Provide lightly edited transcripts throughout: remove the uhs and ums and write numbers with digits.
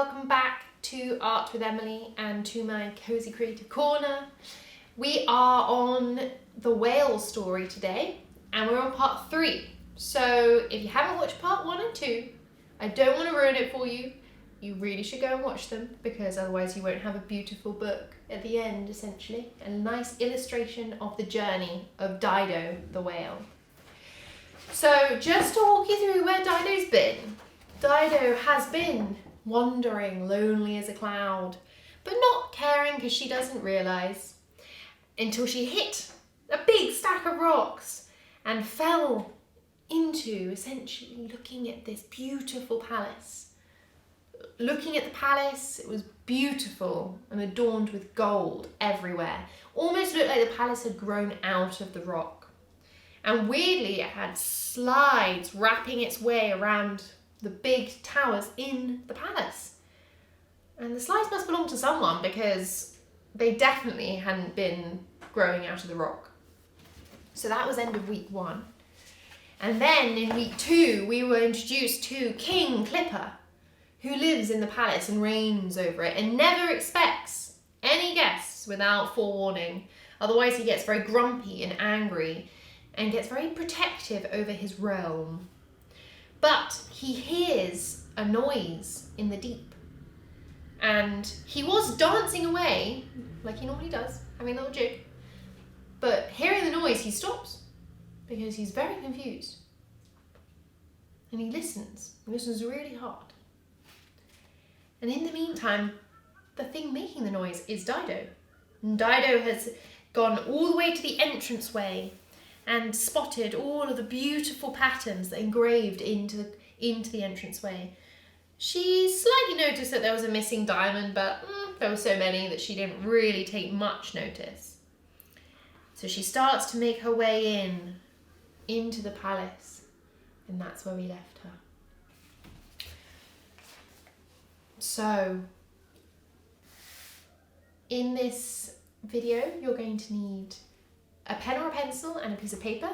welcome back to Art with Emily and to my Cozy Creative Corner. We are on the whale story today and we're on part 3. So if you haven't watched part 1 and 2, I don't want to ruin it for you. You really should go and watch them because otherwise you won't have a beautiful book at the end, essentially. A nice illustration of the journey of Dido the whale. So just to walk you through where Dido's been. Dido has been wandering lonely as a cloud, but not caring because she doesn't realise until she hit a big stack of rocks and fell into essentially looking at this beautiful palace. Looking at the palace, it was beautiful and adorned with gold everywhere. Almost looked like the palace had grown out of the rock. And weirdly, it had slides wrapping its way around the big towers in the palace. And the slides must belong to someone because they definitely hadn't been growing out of the rock. So that was end of week 1. And then in week 2, we were introduced to King Clippa, who lives in the palace and reigns over it and never expects any guests without forewarning. Otherwise he gets very grumpy and angry and gets very protective over his realm. But he hears a noise in the deep. And he was dancing away, like he normally does, having a little jig. But hearing the noise, he stops because he's very confused. And he listens really hard. And in the meantime, the thing making the noise is Dido. And Dido has gone all the way to the entranceway and spotted all of the beautiful patterns that are engraved into the entranceway. She slightly noticed that there was a missing diamond, but there were so many that she didn't really take much notice. So she starts to make her way into the palace, and that's where we left her. So, in this video, you're going to need a pen or a pencil and a piece of paper.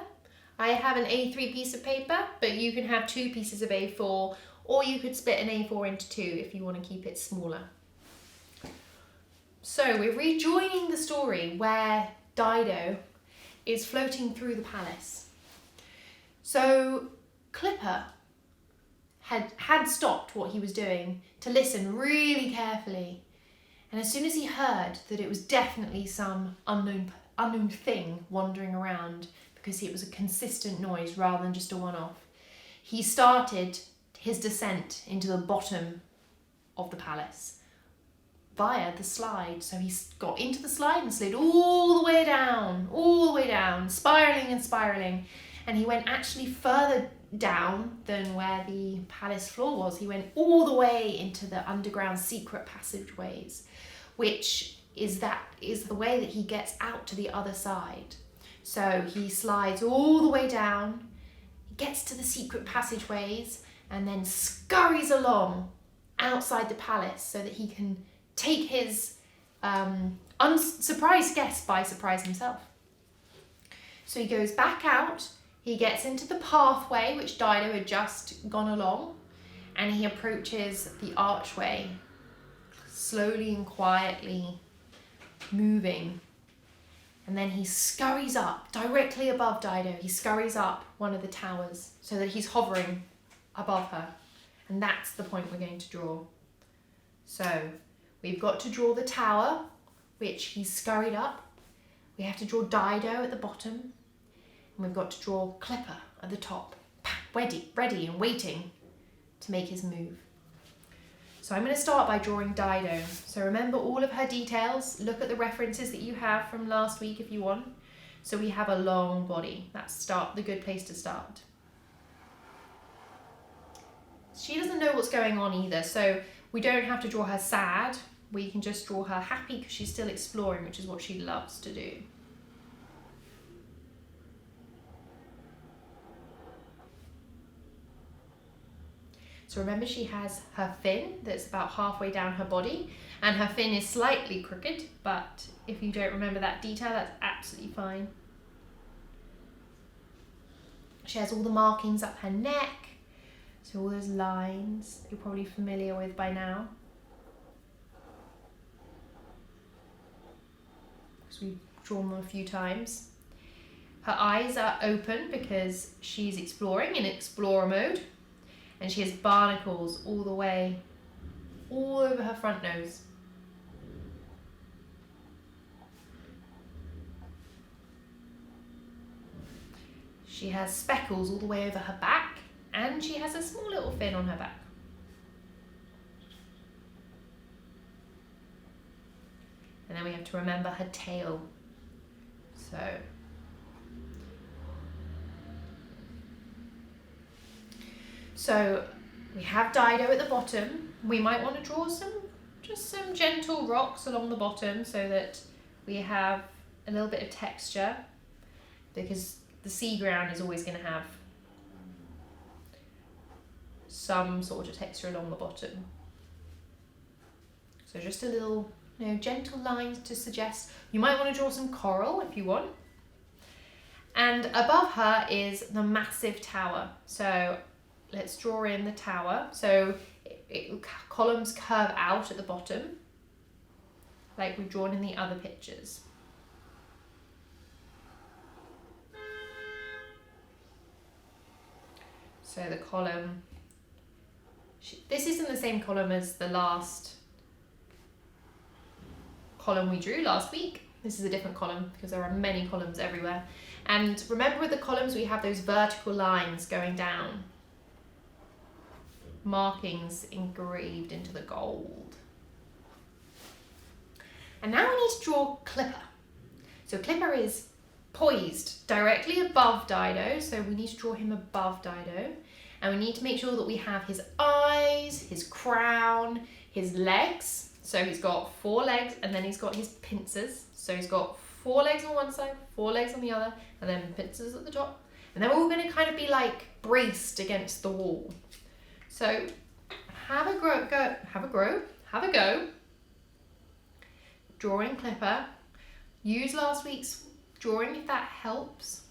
I have an A3 piece of paper, but you can have 2 pieces of A4, or you could split an A4 into 2 if you want to keep it smaller. So we're rejoining the story where Dido is floating through the palace. So Clippa had stopped what he was doing to listen really carefully. And as soon as he heard that it was definitely some unknown thing wandering around, because it was a consistent noise rather than just a one-off, he started his descent into the bottom of the palace via the slide. So he got into the slide and slid all the way down, spiraling, and he went actually further down than where the palace floor was. He went all the way into the underground secret passageways, which is the way that he gets out to the other side. So he slides all the way down, he gets to the secret passageways, and then scurries along outside the palace so that he can take his unsurprised guest by surprise himself. So he goes back out, he gets into the pathway which Dido had just gone along, and he approaches the archway, slowly and quietly moving. And then he scurries up, directly above Dido, he scurries up one of the towers so that he's hovering above her. And that's the point we're going to draw. So we've got to draw the tower, which he scurried up. We have to draw Dido at the bottom. And we've got to draw Clippa at the top, ready and waiting to make his move. So I'm going to start by drawing Dido. So remember all of her details. Look at the references that you have from last week if you want. So we have a long body. That's the good place to start. She doesn't know what's going on either, so we don't have to draw her sad. We can just draw her happy because she's still exploring, which is what she loves to do. So remember, she has her fin that's about halfway down her body, and her fin is slightly crooked, but if you don't remember that detail, that's absolutely fine. She has all the markings up her neck, so all those lines you're probably familiar with by now. because we've drawn them a few times. Her eyes are open because she's exploring in explorer mode, and she has barnacles all the way, all over her front nose. She has speckles all the way over her back, and she has a small little fin on her back. And then we have to remember her tail. So we have Dido at the bottom. We might want to draw just some gentle rocks along the bottom so that we have a little bit of texture, because the sea ground is always going to have some sort of texture along the bottom. So just a little, gentle lines to suggest. You might want to draw some coral if you want. And above her is the massive tower. So let's draw in the tower. So columns curve out at the bottom, like we've drawn in the other pictures. So the column, this isn't the same column as the last column we drew last week. This is a different column because there are many columns everywhere. And remember, with the columns we have those vertical lines going down, markings engraved into the gold. And now we need to draw Clippa. So Clippa is poised directly above Dido, so we need to draw him above Dido, and we need to make sure that we have his eyes, his crown, his legs. So he's got 4 legs, and then he's got his pincers. So he's got 4 legs on one side, 4 legs on the other, and then pincers at the top. And then we're all going to kind of be like braced against the wall. So have a go. Drawing Clippa. Use last week's drawing if that helps,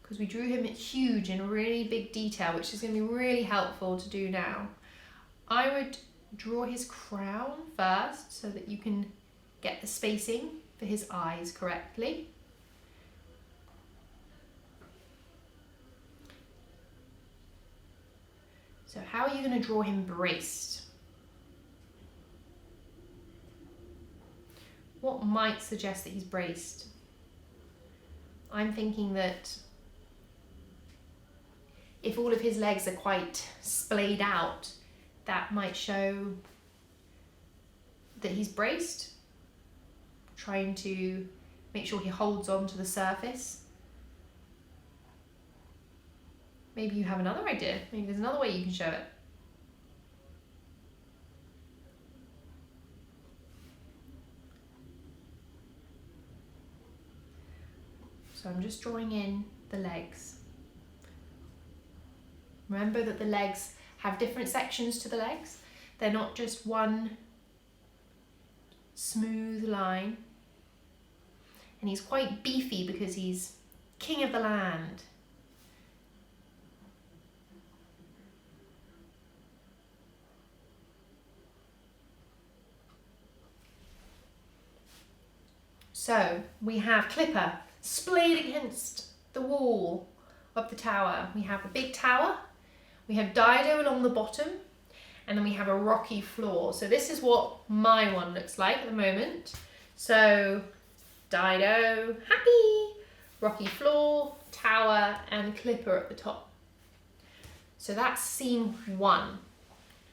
because we drew him huge in really big detail, which is going to be really helpful to do now. I would draw his crown first so that you can get the spacing for his eyes correctly. So how are you going to draw him braced? What might suggest that he's braced? I'm thinking that if all of his legs are quite splayed out, that might show that he's braced, trying to make sure he holds on to the surface. Maybe you have another idea. Maybe there's another way you can show it. So I'm just drawing in the legs. Remember that the legs have different sections to the legs. They're not just one smooth line. And he's quite beefy because he's king of the land. So we have Clippa splayed against the wall of the tower. We have a big tower, we have Dido along the bottom, and then we have a rocky floor. So this is what my one looks like at the moment. So Dido, happy, rocky floor, tower, and Clippa at the top. So that's scene 1.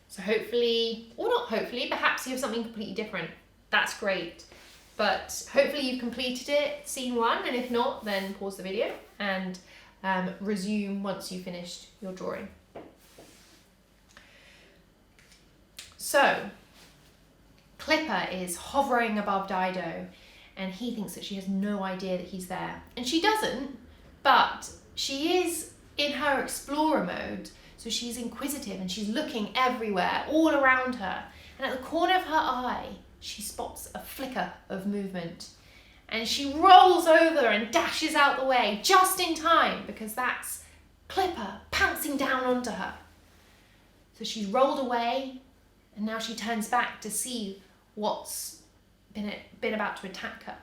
So hopefully, or not hopefully, perhaps you have something completely different. That's great. But hopefully you've completed it, scene 1, and if not, then pause the video and resume once you've finished your drawing. So, Clippa is hovering above Dido, and he thinks that she has no idea that he's there. And she doesn't, but she is in her explorer mode, so she's inquisitive and she's looking everywhere, all around her. And at the corner of her eye, she spots a flicker of movement, and she rolls over and dashes out the way just in time, because that's Clippa pouncing down onto her. So she's rolled away, and now she turns back to see what's been about to attack her.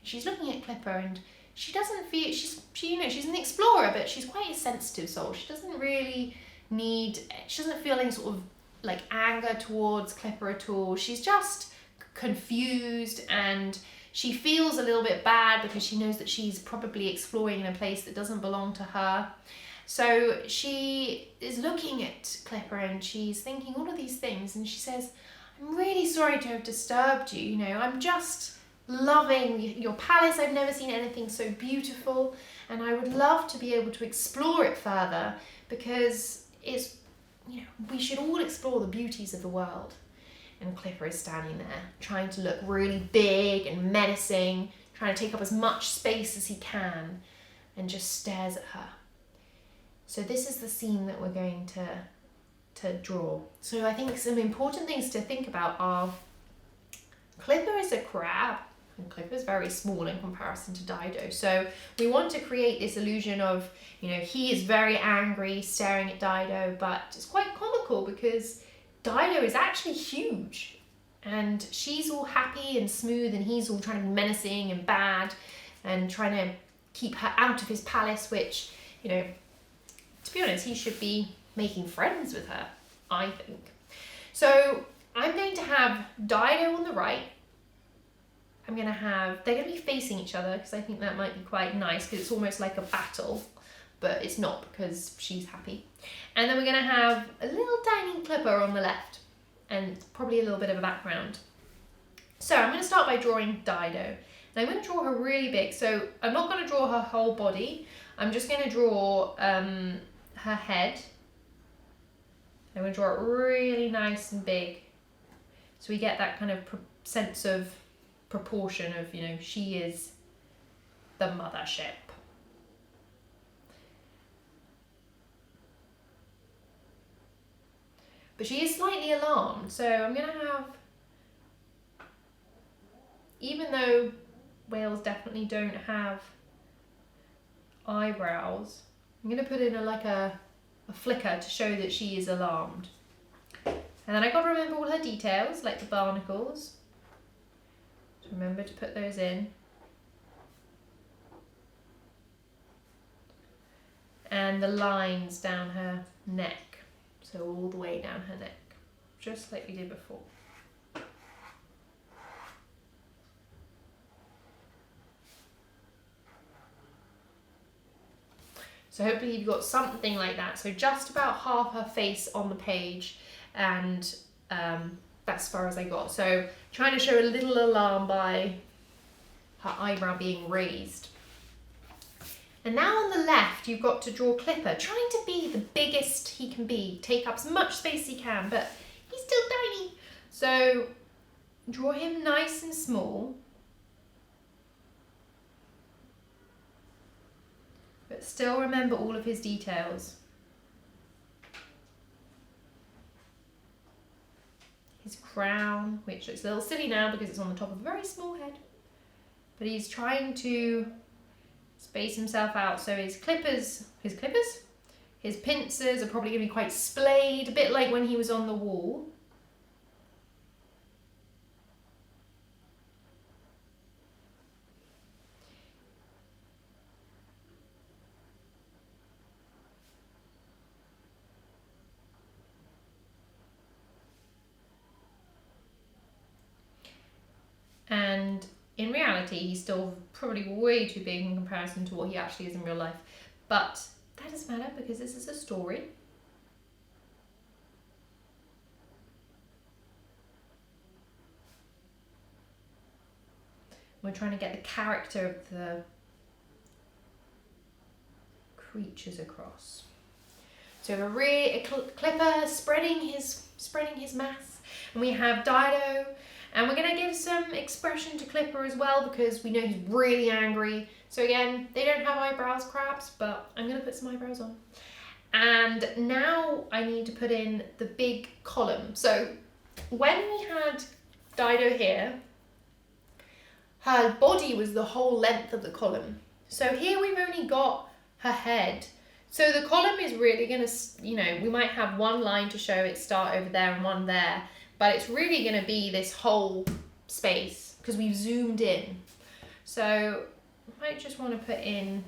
She's looking at Clippa, and she doesn't feel, she's an explorer, but she's quite a sensitive soul. She doesn't feel any sort of like anger towards Clippa at all. She's just confused, and she feels a little bit bad because she knows that she's probably exploring in a place that doesn't belong to her. So she is looking at Clippa and she's thinking all of these things, and she says, I'm really sorry to have disturbed you. You know, I'm just loving your palace. I've never seen anything so beautiful, and I would love to be able to explore it further, because it's, you know, we should all explore the beauties of the world. And Clippa is standing there trying to look really big and menacing, trying to take up as much space as he can, and just stares at her. So this is the scene that we're going to draw. So I think some important things to think about are Clippa is a crab, and Clippa is very small in comparison to Dido. So we want to create this illusion of, you know, he is very angry staring at Dido, but it's quite comical because Dido is actually huge, and she's all happy and smooth, and he's all trying to be menacing and bad and trying to keep her out of his palace, which, you know, to be honest, he should be making friends with her, I think. So I'm going to have Dido on the right. They're going to be facing each other, because I think that might be quite nice, because it's almost like a battle, but it's not because she's happy. And then we're going to have a little tiny Clippa on the left, and probably a little bit of a background. So I'm going to start by drawing Dido. And I'm going to draw her really big, so I'm not going to draw her whole body. I'm just going to draw her head. I'm going to draw it really nice and big, so we get that kind of sense of proportion of, you know, she is the mothership. But she is slightly alarmed, so I'm going to have, even though whales definitely don't have eyebrows, I'm going to put in a flicker to show that she is alarmed. And then I got to remember all her details, like the barnacles. So remember to put those in. And the lines down her neck. So all the way down her neck, just like we did before. So hopefully you've got something like that. So just about half her face on the page, and that's as far as I got. So trying to show a little alarm by her eyebrow being raised. And now on the left, you've got to draw Clippa, trying to be the biggest he can be, take up as much space he can, but he's still tiny. So draw him nice and small, but still remember all of his details. His crown, which looks a little silly now because it's on the top of a very small head, but he's trying to space himself out. So his pincers are probably going to be quite splayed, a bit like when he was on the wall. And in reality, he's still probably way too big in comparison to what he actually is in real life. But that doesn't matter because this is a story. We're trying to get the character of the creatures across. So a Clippa spreading his mass, and we have Dido. And we're going to give some expression to Clippa as well, because we know he's really angry. So again, they don't have eyebrows, crabs, but I'm going to put some eyebrows on. And now I need to put in the big column. So when we had Dido here, her body was the whole length of the column. So here we've only got her head. So the column is really going to, you know, we might have one line to show it start over there and one there. But it's really going to be this whole space because we've zoomed in. So I might just want to put in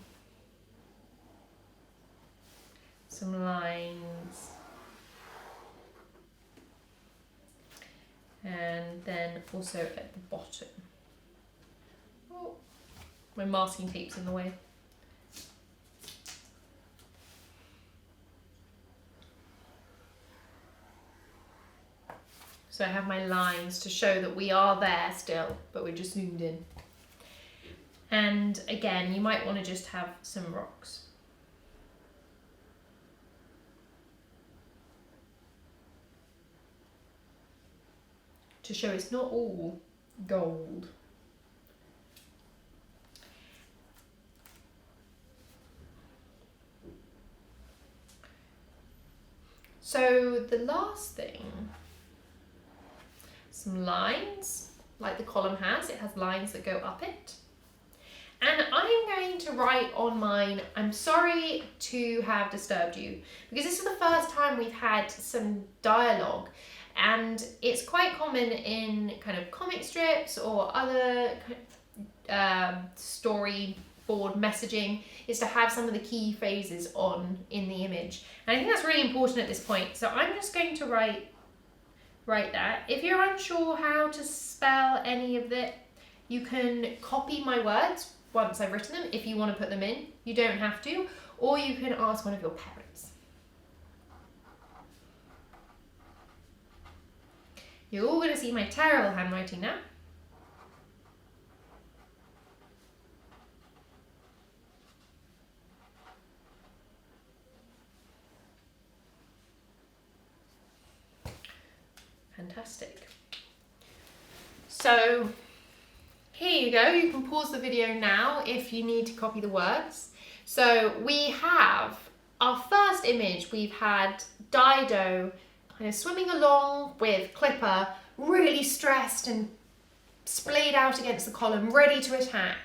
some lines. And then also at the bottom. Oh, my masking tape's in the way. So I have my lines to show that we are there still, but we're just zoomed in. And again, you might want to just have some rocks. To show it's not all gold. So the last thing, some lines, like the column has. It has lines that go up it. And I'm going to write on mine, I'm sorry to have disturbed you, because this is the first time we've had some dialogue. And it's quite common in kind of comic strips or other storyboard messaging is to have some of the key phrases on in the image. And I think that's really important at this point. So I'm just going to write that. If you're unsure how to spell any of it, you can copy my words once I've written them if you want to put them in. You don't have to. Or you can ask one of your parents. You're all going to see my terrible handwriting now. Fantastic. So here you go. You can pause the video now if you need to copy the words. So we have our first image. We've had Dido kind of swimming along with Clippa, really stressed and splayed out against the column, ready to attack.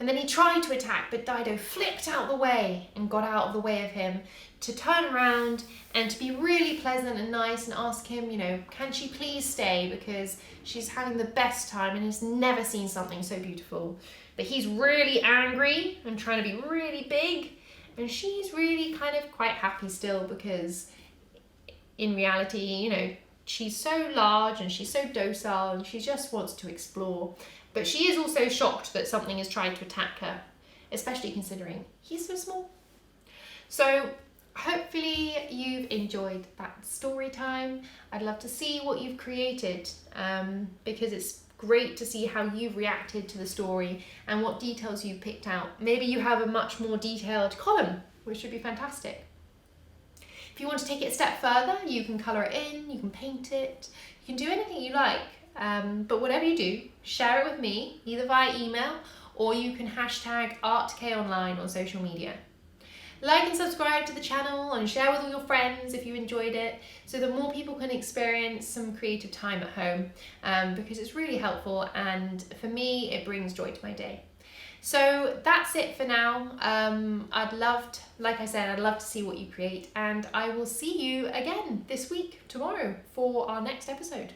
And then he tried to attack, but Dido flipped out the way and got out of the way of him to turn around and to be really pleasant and nice and ask him, you know, can she please stay because she's having the best time and has never seen something so beautiful. But he's really angry and trying to be really big, and she's really kind of quite happy still because in reality, you know, she's so large and she's so docile and she just wants to explore. But she is also shocked that something has tried to attack her, especially considering he's so small. So hopefully you've enjoyed that story time. I'd love to see what you've created because it's great to see how you've reacted to the story and what details you've picked out. Maybe you have a much more detailed column, which would be fantastic. If you want to take it a step further, you can colour it in, you can paint it, you can do anything you like. But whatever you do, share it with me, either via email or you can hashtag ArtKOnline on social media. Like and subscribe to the channel and share with all your friends if you enjoyed it, so that more people can experience some creative time at home, because it's really helpful and for me it brings joy to my day. So that's it for now. Like I said, I'd love to see what you create, and I will see you again this week, tomorrow, for our next episode.